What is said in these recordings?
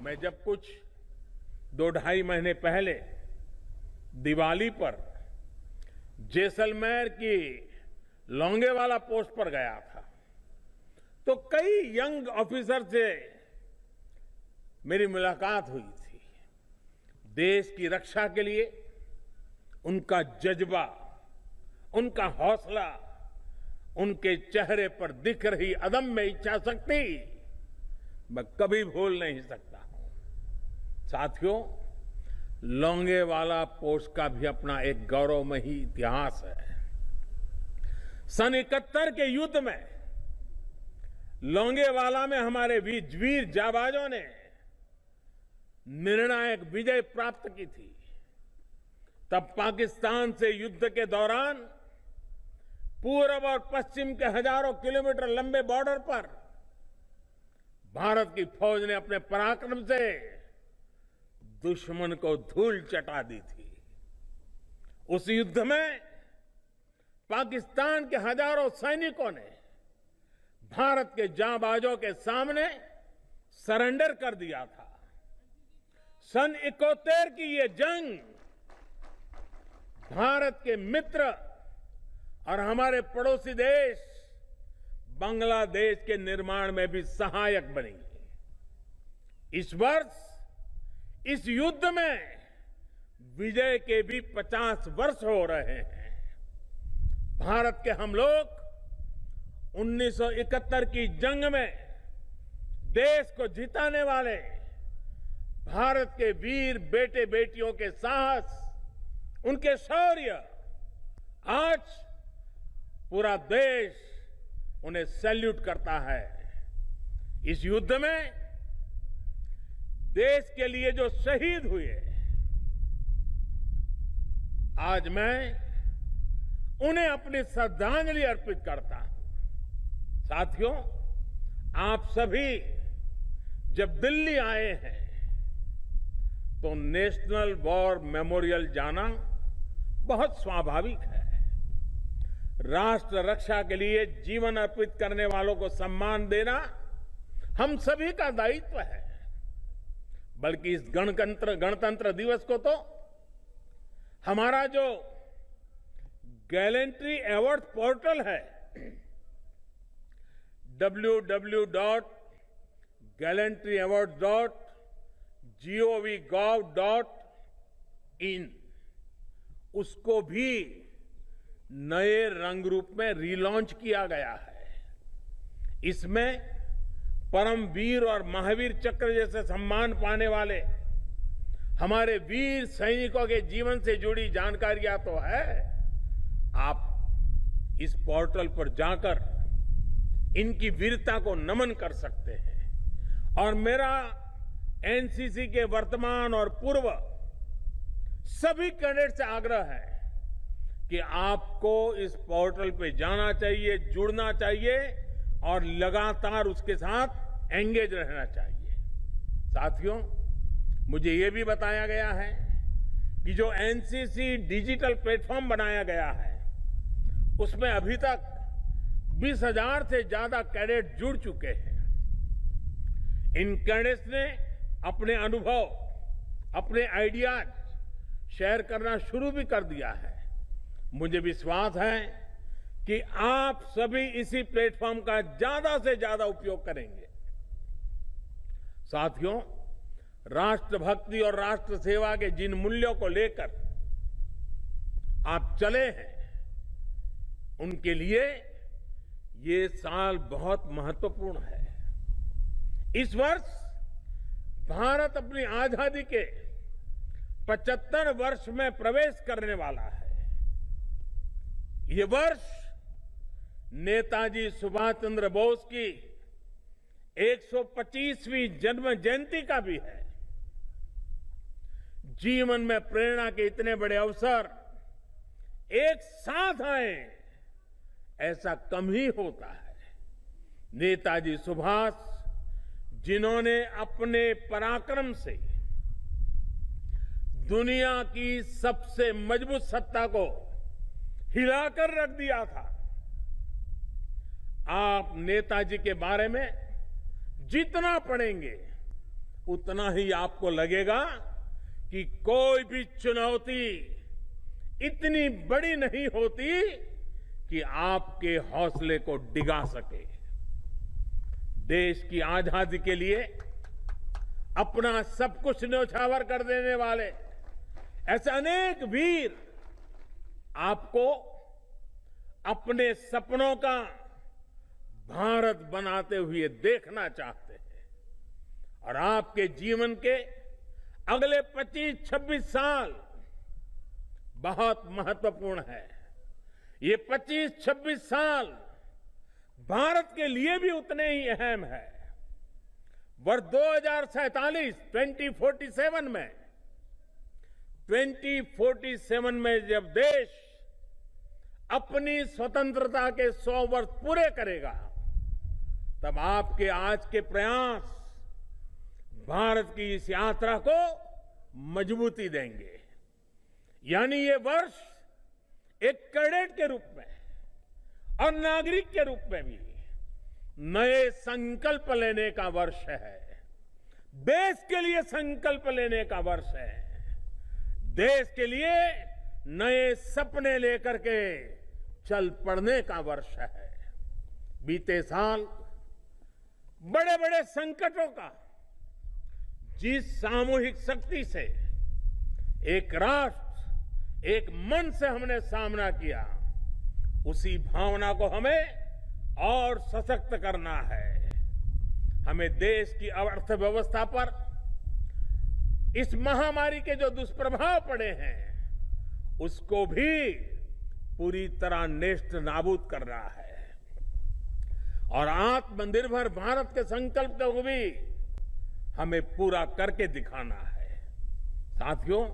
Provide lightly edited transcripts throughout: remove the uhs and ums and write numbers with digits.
मैं जब कुछ 2-2.5 महीने पहले दिवाली पर जैसलमेर की लोंगेवाला पोस्ट पर गया था तो कई यंग ऑफिसर से मेरी मुलाकात हुई थी। देश की रक्षा के लिए उनका जज्बा, उनका हौसला, उनके चेहरे पर दिख रही अदम्य इच्छा शक्ति मैं कभी भूल नहीं सकता हूं। साथियों, लोंगेवाला पोस्ट का भी अपना एक गौरवमयी इतिहास है। सन 71 के युद्ध में लोंगेवाला में हमारे वीर जाबाजों ने निर्णायक विजय प्राप्त की थी। तब पाकिस्तान से युद्ध के दौरान पूर्व और पश्चिम के हजारों किलोमीटर लंबे बॉर्डर पर भारत की फौज ने अपने पराक्रम से दुश्मन को धूल चटा दी थी। उस युद्ध में पाकिस्तान के हजारों सैनिकों ने भारत के जांबाजों के सामने सरेंडर कर दिया था। सन 71 की ये जंग भारत के मित्र और हमारे पड़ोसी देश बांग्लादेश के निर्माण में भी सहायक बनी। इस वर्ष इस युद्ध में विजय के भी 50 वर्ष हो रहे हैं। भारत के हम लोग 1971 की जंग में देश को जिताने वाले भारत के वीर बेटे बेटियों के साहस, उनके शौर्य, आज पूरा देश उन्हें सैल्यूट करता है। इस युद्ध में देश के लिए जो शहीद हुए, आज मैं उन्हें अपनी श्रद्धांजलि अर्पित करता हूं। साथियों, आप सभी जब दिल्ली आए हैं तो नेशनल वॉर मेमोरियल जाना बहुत स्वाभाविक है। राष्ट्र रक्षा के लिए जीवन अर्पित करने वालों को सम्मान देना हम सभी का दायित्व है। बल्कि इस गणतंत्र दिवस को तो हमारा जो गैलेंट्री अवार्ड पोर्टल है www.gallantryaward.gov.in उसको भी नए रंग रूप में रीलॉन्च किया गया है। इसमें परमवीर और महावीर चक्र जैसे सम्मान पाने वाले हमारे वीर सैनिकों के जीवन से जुड़ी जानकारियां तो है। आप इस पोर्टल पर जाकर इनकी वीरता को नमन कर सकते हैं। और मेरा एनसीसी के वर्तमान और पूर्व सभी कैडेट से आग्रह है कि आपको इस पोर्टल पे जाना चाहिए, जुड़ना चाहिए और लगातार उसके साथ एंगेज रहना चाहिए। साथियों, मुझे यह भी बताया गया है कि जो एनसीसी डिजिटल प्लेटफॉर्म बनाया गया है उसमें अभी तक 20,000 से ज्यादा कैडेट जुड़ चुके हैं। इन कैडेट्स ने अपने अनुभव, अपने आइडियाज शेयर करना शुरू भी कर दिया है। मुझे विश्वास है कि आप सभी इसी प्लेटफॉर्म का ज्यादा से ज्यादा उपयोग करेंगे। साथियों, राष्ट्रभक्ति और राष्ट्र सेवा के जिन मूल्यों को लेकर आप चले हैं, उनके लिए ये साल बहुत महत्वपूर्ण है। इस वर्ष भारत अपनी आजादी के 75 वर्ष में प्रवेश करने वाला है। ये वर्ष नेताजी सुभाष चंद्र बोस की 125वीं जन्म जयंती का भी है। जीवन में प्रेरणा के इतने बड़े अवसर एक साथ आए, ऐसा कम ही होता है। नेताजी सुभाष, जिन्होंने अपने पराक्रम से दुनिया की सबसे मजबूत सत्ता को हिलाकर रख दिया था। आप नेताजी के बारे में जितना पढ़ेंगे उतना ही आपको लगेगा कि कोई भी चुनौती इतनी बड़ी नहीं होती कि आपके हौसले को डिगा सके। देश की आजादी के लिए अपना सब कुछ न्यौछावर कर देने वाले ऐसे अनेक वीर आपको अपने सपनों का भारत बनाते हुए देखना चाहते हैं और आपके जीवन के अगले 25-26 साल बहुत महत्वपूर्ण है। ये 25-26 साल भारत के लिए भी उतने ही अहम है। वर्ष 2047 में जब देश अपनी स्वतंत्रता के 100 वर्ष पूरे करेगा, तब आपके आज के प्रयास भारत की इस यात्रा को मजबूती देंगे। यानी ये वर्ष एक कैडेट के रूप में और नागरिक के रूप में भी नए संकल्प लेने का वर्ष है। देश के लिए संकल्प लेने का वर्ष है। देश के लिए नए सपने लेकर के चल पड़ने का वर्ष है। बीते साल बड़े बड़े संकटों का जिस सामूहिक शक्ति से एक राष्ट्र एक मन से हमने सामना किया, उसी भावना को हमें और सशक्त करना है। हमें देश की अर्थव्यवस्था पर इस महामारी के जो दुष्प्रभाव पड़े हैं, उसको भी पूरी तरह नेस्त नाबूद करना है और आत्मनिर्भर भारत के संकल्प को भी हमें पूरा करके दिखाना है। साथियों,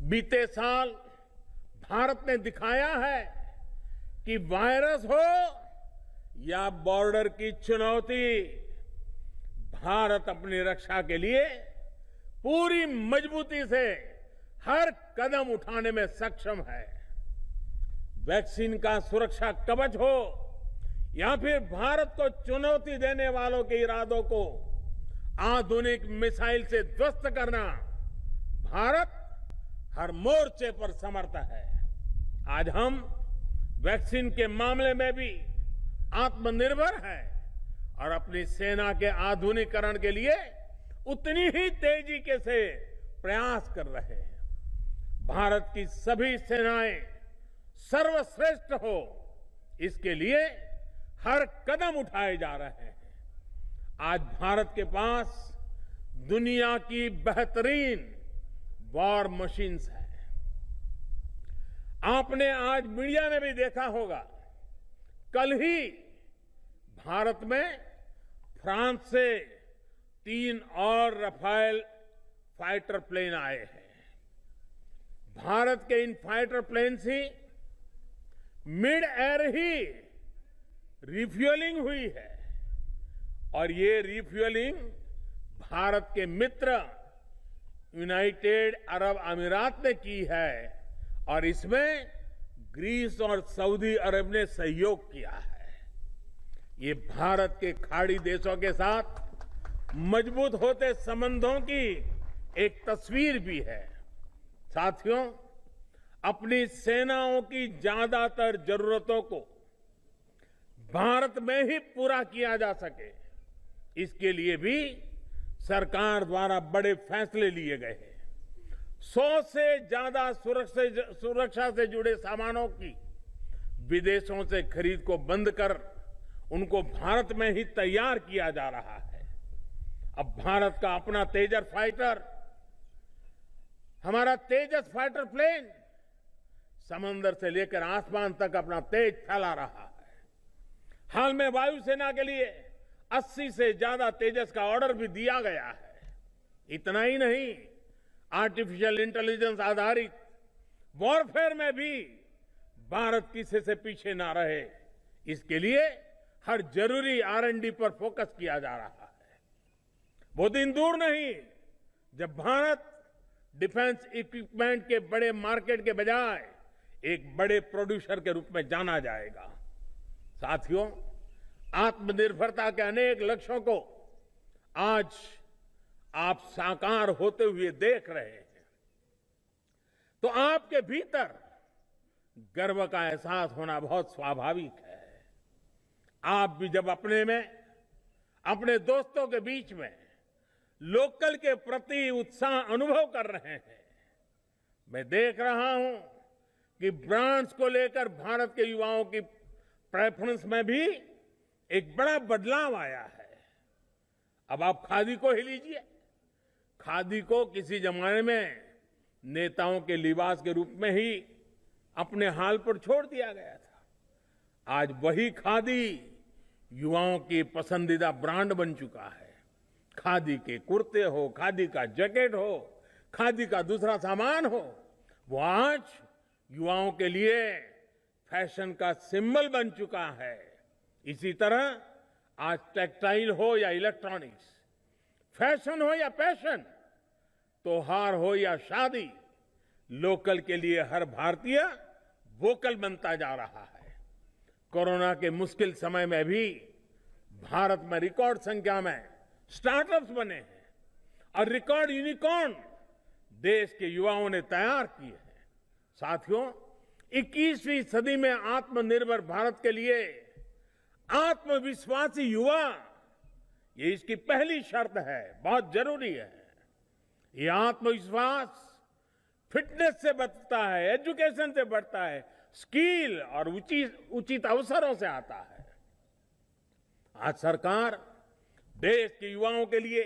बीते साल भारत ने दिखाया है कि वायरस हो या बॉर्डर की चुनौती, भारत अपनी रक्षा के लिए पूरी मजबूती से हर कदम उठाने में सक्षम है। वैक्सीन का सुरक्षा कवच हो या फिर भारत को चुनौती देने वालों के इरादों को आधुनिक मिसाइल से ध्वस्त करना, भारत हर मोर्चे पर समर्थ है। आज हम वैक्सीन के मामले में भी आत्मनिर्भर है और अपनी सेना के आधुनिकीकरण के लिए उतनी ही तेजी के से प्रयास कर रहे हैं। भारत की सभी सेनाएं सर्वश्रेष्ठ हो, इसके लिए हर कदम उठाए जा रहे हैं। आज भारत के पास दुनिया की बेहतरीन वॉर मशीन्स हैं। आपने आज मीडिया में भी देखा होगा, कल ही भारत में फ्रांस से 3 और रफाल फाइटर प्लेन आए हैं। भारत के इन फाइटर प्लेन से मिड एयर ही रिफ्यूलिंग हुई है और ये रिफ्यूलिंग भारत के मित्र यूनाइटेड अरब अमीरात ने की है और इसमें ग्रीस और सऊदी अरब ने सहयोग किया है। ये भारत के खाड़ी देशों के साथ मजबूत होते संबंधों की एक तस्वीर भी है। साथियों, अपनी सेनाओं की ज्यादातर जरूरतों को भारत में ही पूरा किया जा सके, इसके लिए भी सरकार द्वारा बड़े फैसले लिए गए हैं। 100 से ज्यादा सुरक्षा से जुड़े सामानों की विदेशों से खरीद को बंद कर उनको भारत में ही तैयार किया जा रहा है। अब भारत का अपना तेजस फाइटर, हमारा तेजस फाइटर प्लेन समंदर से लेकर आसमान तक अपना तेज फैला रहा है। हाल में वायुसेना के लिए 80 से ज्यादा तेजस का ऑर्डर भी दिया गया है। इतना ही नहीं, आर्टिफिशियल इंटेलिजेंस आधारित वॉरफेयर में भी भारत किसी से पीछे ना रहे, इसके लिए हर जरूरी R&D पर फोकस किया जा रहा है। वो दिन दूर नहीं जब भारत डिफेंस इक्विपमेंट के बड़े मार्केट के बजाय एक बड़े प्रोड्यूसर के रूप में जाना जाएगा। साथियों, आत्मनिर्भरता के अनेक लक्ष्यों को आज आप साकार होते हुए देख रहे हैं तो आपके भीतर गर्व का एहसास होना बहुत स्वाभाविक है। आप भी जब अपने में, अपने दोस्तों के बीच में लोकल के प्रति उत्साह अनुभव कर रहे हैं, मैं देख रहा हूं कि ब्रांड्स को लेकर भारत के युवाओं की प्रेफरेंस में भी एक बड़ा बदलाव आया है। अब आप खादी को ही लीजिए। खादी को किसी जमाने में नेताओं के लिबास के रूप में ही अपने हाल पर छोड़ दिया गया था। आज वही खादी युवाओं की पसंदीदा ब्रांड बन चुका है। खादी के कुर्ते हो, खादी का जैकेट हो, खादी का दूसरा सामान हो, वो आज युवाओं के लिए फैशन का सिंबल बन चुका है। इसी तरह आज टेक्सटाइल हो या इलेक्ट्रॉनिक्स, फैशन हो या पैशन, त्योहार हो या शादी, लोकल के लिए हर भारतीय वोकल बनता जा रहा है। कोरोना के मुश्किल समय में भी भारत में रिकॉर्ड संख्या में स्टार्टअप्स बने हैं और रिकॉर्ड यूनिकॉर्न देश के युवाओं ने तैयार किए हैं। साथियों, 21वीं सदी में आत्मनिर्भर भारत के लिए आत्मविश्वासी युवा, ये इसकी पहली शर्त है, बहुत जरूरी है। ये आत्मविश्वास फिटनेस से बढ़ता है, एजुकेशन से बढ़ता है, स्किल और उचित अवसरों से आता है। आज सरकार देश के युवाओं के लिए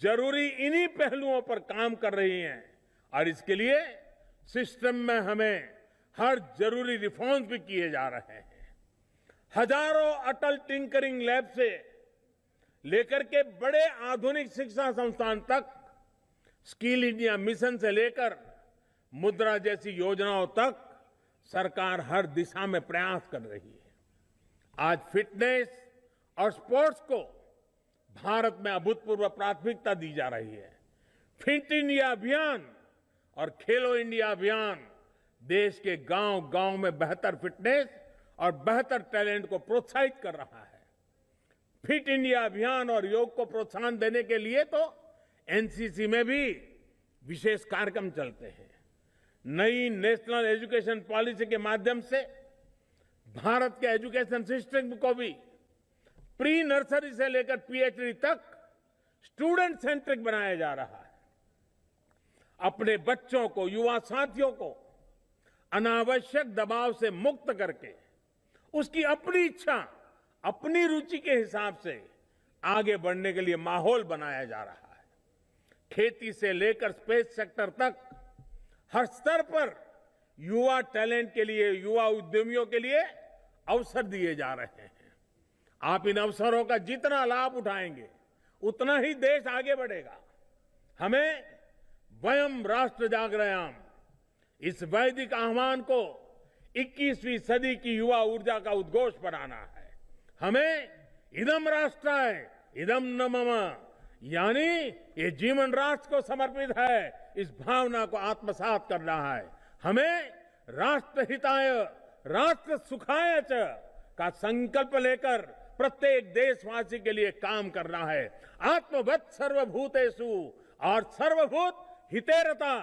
जरूरी इन्हीं पहलुओं पर काम कर रही है और इसके लिए सिस्टम में हमें हर जरूरी रिफॉर्म्स भी किए जा रहे हैं। हजारों अटल टिंकरिंग लैब से लेकर के बड़े आधुनिक शिक्षा संस्थान तक, स्किल इंडिया मिशन से लेकर मुद्रा जैसी योजनाओं तक सरकार हर दिशा में प्रयास कर रही है। आज फिटनेस और स्पोर्ट्स को भारत में अभूतपूर्व प्राथमिकता दी जा रही है। फिट इंडिया अभियान और खेलो इंडिया अभियान देश के गांव-गांव में बेहतर फिटनेस और बेहतर टैलेंट को प्रोत्साहित कर रहा है। फिट इंडिया अभियान और योग को प्रोत्साहन देने के लिए तो एनसीसी में भी विशेष कार्यक्रम चलते हैं। नई नेशनल एजुकेशन पॉलिसी के माध्यम से भारत के एजुकेशन सिस्टम को भी प्री नर्सरी से लेकर पीएचडी तक स्टूडेंट सेंट्रिक बनाया जा रहा है। अपने बच्चों को, युवा साथियों को अनावश्यक दबाव से मुक्त करके उसकी अपनी इच्छा, अपनी रुचि के हिसाब से आगे बढ़ने के लिए माहौल बनाया जा रहा है। खेती से लेकर स्पेस सेक्टर तक हर स्तर पर युवा टैलेंट के लिए, युवा उद्यमियों के लिए अवसर दिए जा रहे हैं। आप इन अवसरों का जितना लाभ उठाएंगे उतना ही देश आगे बढ़ेगा। हमें वयम राष्ट्र जागरयाम, इस वैदिक आह्वान को 21वीं सदी की युवा ऊर्जा का उद्घोष बनाना है। हमें इदम राष्ट्राय इदम न मम, यानी ये जीवन राष्ट्र को समर्पित है, इस भावना को आत्मसात करना है। हमें राष्ट्र हिताय राष्ट्र सुखाय च का संकल्प लेकर प्रत्येक देशवासी के लिए काम करना है। आत्मवत् सर्वभूतेषु और सर्वभूत हितेरता,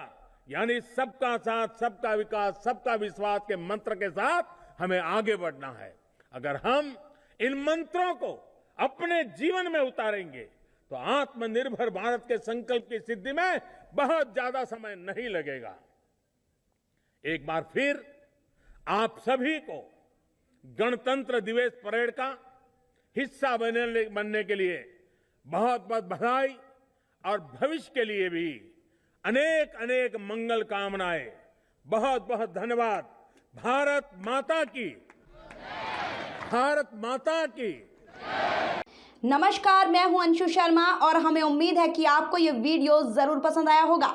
यानी सबका साथ, सबका विकास, सबका विश्वास के मंत्र के साथ हमें आगे बढ़ना है। अगर हम इन मंत्रों को अपने जीवन में उतारेंगे तो आत्मनिर्भर भारत के संकल्प की सिद्धि में बहुत ज्यादा समय नहीं लगेगा। एक बार फिर आप सभी को गणतंत्र दिवस परेड का हिस्सा बनने के लिए बहुत बहुत बधाई और भविष्य के लिए भी अनेक अनेक मंगल कामनाएं। बहुत बहुत धन्यवाद। भारत माता की, भारत माता की। नमस्कार, मैं हूं अंशु शर्मा और हमें उम्मीद है कि आपको ये वीडियो जरूर पसंद आया होगा।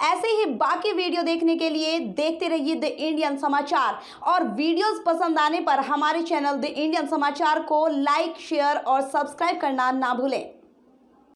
ऐसे ही बाकी वीडियो देखने के लिए देखते रहिए द इंडियन समाचार, और वीडियोस पसंद आने पर हमारे चैनल द इंडियन समाचार को लाइक, शेयर और सब्सक्राइब करना ना भूलें।